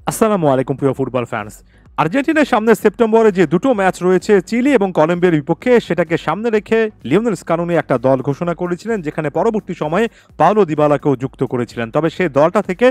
আসসালামু আলাইকুম প্রিয় ফুটবল ফ্যান্স। আর্জেন্টিনার সামনে সেপ্টেম্বরে যে দুটো ম্যাচ রয়েছে চিলি এবং কলম্বিয়ার বিপক্ষে, সেটাকে সামনে রেখে লিওনেল স্কালোনি একটা দল ঘোষণা করেছিলেন, যেখানে পরবর্তী সময়ে পাওলো দিবালাকেও যুক্ত করেছিলেন। তবে সেই দলটা থেকে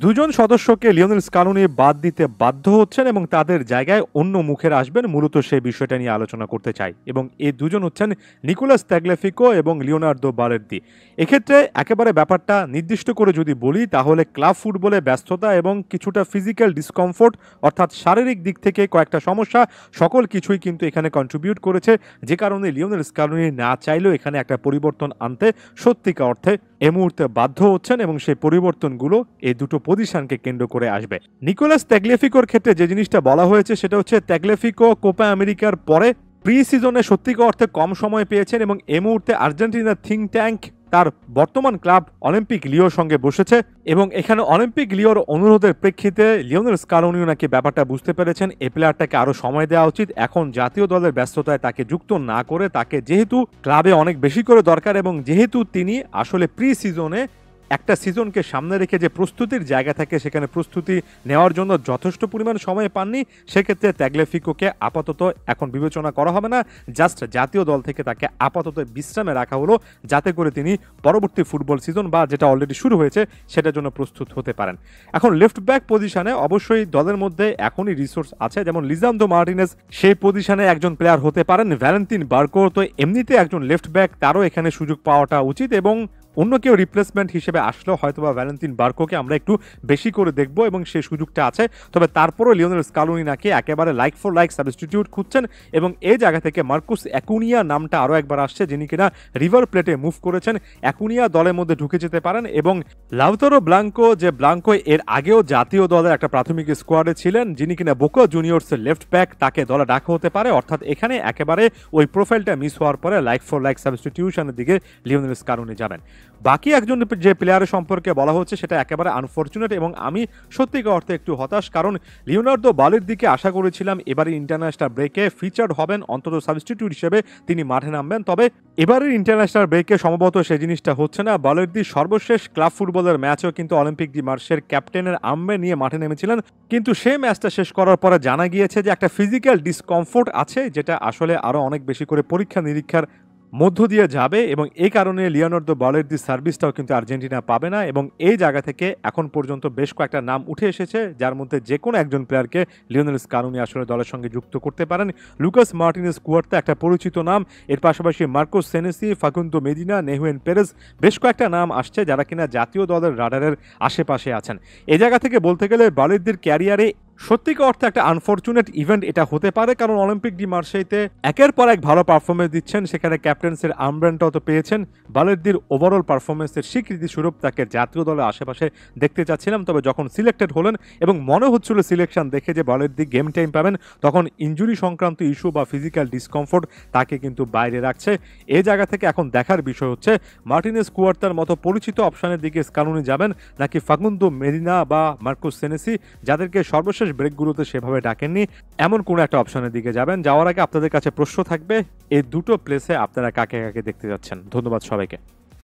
দুজন সদস্যকে লিওনেল স্কালোনি বাদ দিতে বাধ্য হচ্ছেন এবং তাদের জায়গায় অন্য মুখের আসবেন। মূলত সেই বিষয়টা নিয়ে আলোচনা করতে চাই, এবং এই দুজন হচ্ছেন নিকোলাস তাগলিয়াফিকো এবং লিওনার্দো বালের্দি। এক্ষেত্রে একেবারে ব্যাপারটা নির্দিষ্ট করে যদি বলি, তাহলে ক্লাব ফুটবলে ব্যস্ততা এবং কিছুটা ফিজিক্যাল ডিসকমফোর্ট, অর্থাৎ শারীরিক দিক থেকে কয়েকটা সমস্যা, সকল কিছুই কিন্তু এখানে কন্ট্রিবিউট করেছে, যে কারণে লিওনেল স্কালোনি না চাইলেও এখানে একটা পরিবর্তন আনতে সত্যিকার অর্থে এই মুহূর্তে বাধ্য হচ্ছেন, এবং সেই পরিবর্তনগুলো এই দুটো পজিশনকে কেন্দ্র করে আসবে। নিকোলাস তাগলিয়াফিকোর ক্ষেত্রে যে জিনিসটা বলা হয়েছে সেটা হচ্ছে, তাগলিয়াফিকো কোপা আমেরিকার পরে প্রি সিজনে সত্যিকার অর্থে কম সময় পেয়েছেন, এবং এই মুহূর্তে আর্জেন্টিনার থিঙ্ক ট্যাঙ্ক তার বর্তমান ক্লাব অলিম্পিক লিওর সঙ্গে বসেছে, এবং এখানে অলিম্পিক লিওর অনুরোধের প্রেক্ষিতে লিওনেল স্কালোনিও নাকি ব্যাপারটা বুঝতে পেরেছেন এই প্লেয়ারটাকে আরো সময় দেওয়া উচিত। এখন জাতীয় দলের ব্যস্ততায় তাকে যুক্ত না করে, তাকে যেহেতু ক্লাবে অনেক বেশি করে দরকার, এবং যেহেতু তিনি আসলে প্রি সিজনে একটা সিজনকে সামনে রেখে যে প্রস্তুতির জায়গা থাকে, সেখানে প্রস্তুতি নেওয়ার জন্য যথেষ্ট পরিমাণ সময় পাননি, সেক্ষেত্রে তাগলিয়াফিকোকে আপাতত এখন বিবেচনা করা হবে না। জাস্ট জাতীয় দল থেকে তাকে আপাতত বিশ্রামে রাখা হলো, যাতে করে তিনি পরবর্তী ফুটবল সিজন বা যেটা অলরেডি শুরু হয়েছে সেটার জন্য প্রস্তুত হতে পারেন। এখন লেফট ব্যাক পজিশনে অবশ্যই দলের মধ্যে এখনই রিসোর্স আছে, যেমন লিসান্দ্রো মার্টিনেজ সেই পজিশনে একজন প্লেয়ার হতে পারেন। ভ্যালেন্তিন বার্কো তো এমনিতে একজন লেফট ব্যাক, তারও এখানে সুযোগ পাওয়াটা উচিত, এবং অন্য কেউ রিপ্লেসমেন্ট হিসেবে আসলেও হয়তোবা ভ্যালেন্তিন বার্কোকে আমরা একটু বেশি করে দেখব, এবং সেই সুযোগটা আছে। তবে তারপরও লিওনেল স্কালোনি নাকি একেবারে লাইক ফর লাইক সাবস্টিটিউট খুঁজছেন, এবং এই জায়গা থেকে মার্কুস অ্যাকুনিয়া নামটা আরও একবার আসছে, যিনি কিনা রিভার প্লেটে মুভ করেছেন। অ্যাকুনিয়া দলের মধ্যে ঢুকে যেতে পারেন, এবং লাউতারো ব্লাঙ্কো, যে ব্লাঙ্কো এর আগেও জাতীয় দলের একটা প্রাথমিক স্কোয়াডে ছিলেন, যিনি কিনা বোকা জুনিয়র্সের লেফট ব্যাক, তাকে দলে ডাকা হতে পারে। অর্থাৎ এখানে একেবারে ওই প্রোফাইলটা মিস হওয়ার পরে লাইক ফর লাইক সাবস্টিটিউশনের দিকে লিওনেল স্কালোনি যাবেন। বাকি একজন যে প্লেয়ারের সম্পর্কে বলা হচ্ছে সেটা একেবারে আনফরচুনেট, এবং আমি সত্যিকার অর্থে একটু হতাশ, কারণ লিওনার্দো বালের্দিকে আশা করেছিলাম এবারে ইন্টারন্যাশনাল ব্রেকে ফিচার্ড হবেন, অন্তত সাবস্টিটিউট হিসেবে তিনি মাঠে নামবেন। তবে এবারের ইন্টারন্যাশনাল ব্রেকে সম্ভবত সেই জিনিসটা হচ্ছে না। বালের্দি সর্বশেষ ক্লাব ফুটবলের ম্যাচেও কিন্তু অলিম্পিক ডি মার্সের ক্যাপ্টেনের আম্বে নিয়ে মাঠে নেমেছিলেন, কিন্তু সেই ম্যাচটা শেষ করার পরে জানা গিয়েছে যে একটা ফিজিক্যাল ডিসকমফোর্ট আছে, যেটা আসলে আরও অনেক বেশি করে পরীক্ষা নিরীক্ষার মধ্য দিয়ে যাবে, এবং এই কারণে লিওনার্দো বালের্দির সার্ভিসটাও কিন্তু আর্জেন্টিনা পাবে না। এবং এই জায়গা থেকে এখন পর্যন্ত বেশ কয়েকটা নাম উঠে এসেছে, যার মধ্যে যে কোনো একজন প্লেয়ারকে লিওনেল স্কালোনি আসলে দলের সঙ্গে যুক্ত করতে পারেন। লুকাস মার্টিনেজ কুয়ার্তা একটা পরিচিত নাম, এর পাশাপাশি Marcos Senesi, Facundo Medina, Nehuen Perez, বেশ কয়েকটা নাম আসছে যারা কিনা জাতীয় দলের রাডারের আশেপাশে আছেন। এই জায়গা থেকে বলতে গেলে বালের্দির ক্যারিয়ারে সত্যিকার অর্থে একটা আনফরচুনেট ইভেন্ট এটা হতে পারে, কারণ অলিম্পিক ডি মার্সেইতে একের পর এক ভালো পারফরমেন্স দিচ্ছেন, সেখানে ক্যাপ্টেন্সের আর্মব্যান্ডটাও তো পেয়েছেন। বালের্দির ওভারঅল পারফরমেন্সের স্বীকৃতি স্বরূপ তাকে জাতীয় দলের আশেপাশে দেখতে চাচ্ছিলাম, তবে যখন সিলেক্টেড হলেন এবং মনে হচ্ছিল সিলেকশন দেখে যে বালের্দি গেম টাইম পাবেন, তখন ইনজুরি সংক্রান্ত ইস্যু বা ফিজিক্যাল ডিসকমফোর্ট তাকে কিন্তু বাইরে রাখছে। এই জায়গা থেকে এখন দেখার বিষয় হচ্ছে মার্টিনেজ কুয়ার্তার মতো পরিচিত অপশনের দিকে স্কালোনি যাবেন, নাকি ফাকুন্দো মেদিনা বা মার্কোস সেনেসি, যাদেরকে সর্বশেষ ব্রেকগুলোতে সেভাবে ডাকেননি, এমন কোনো একটা অপশনের দিকে যাবেন। যাওয়ার আগে আপনাদের কাছে প্রশ্ন থাকবে, এই দুটো প্লেসে আপনারা কাকে কাকে দেখতে যাচ্ছেন। ধন্যবাদ সবাইকে।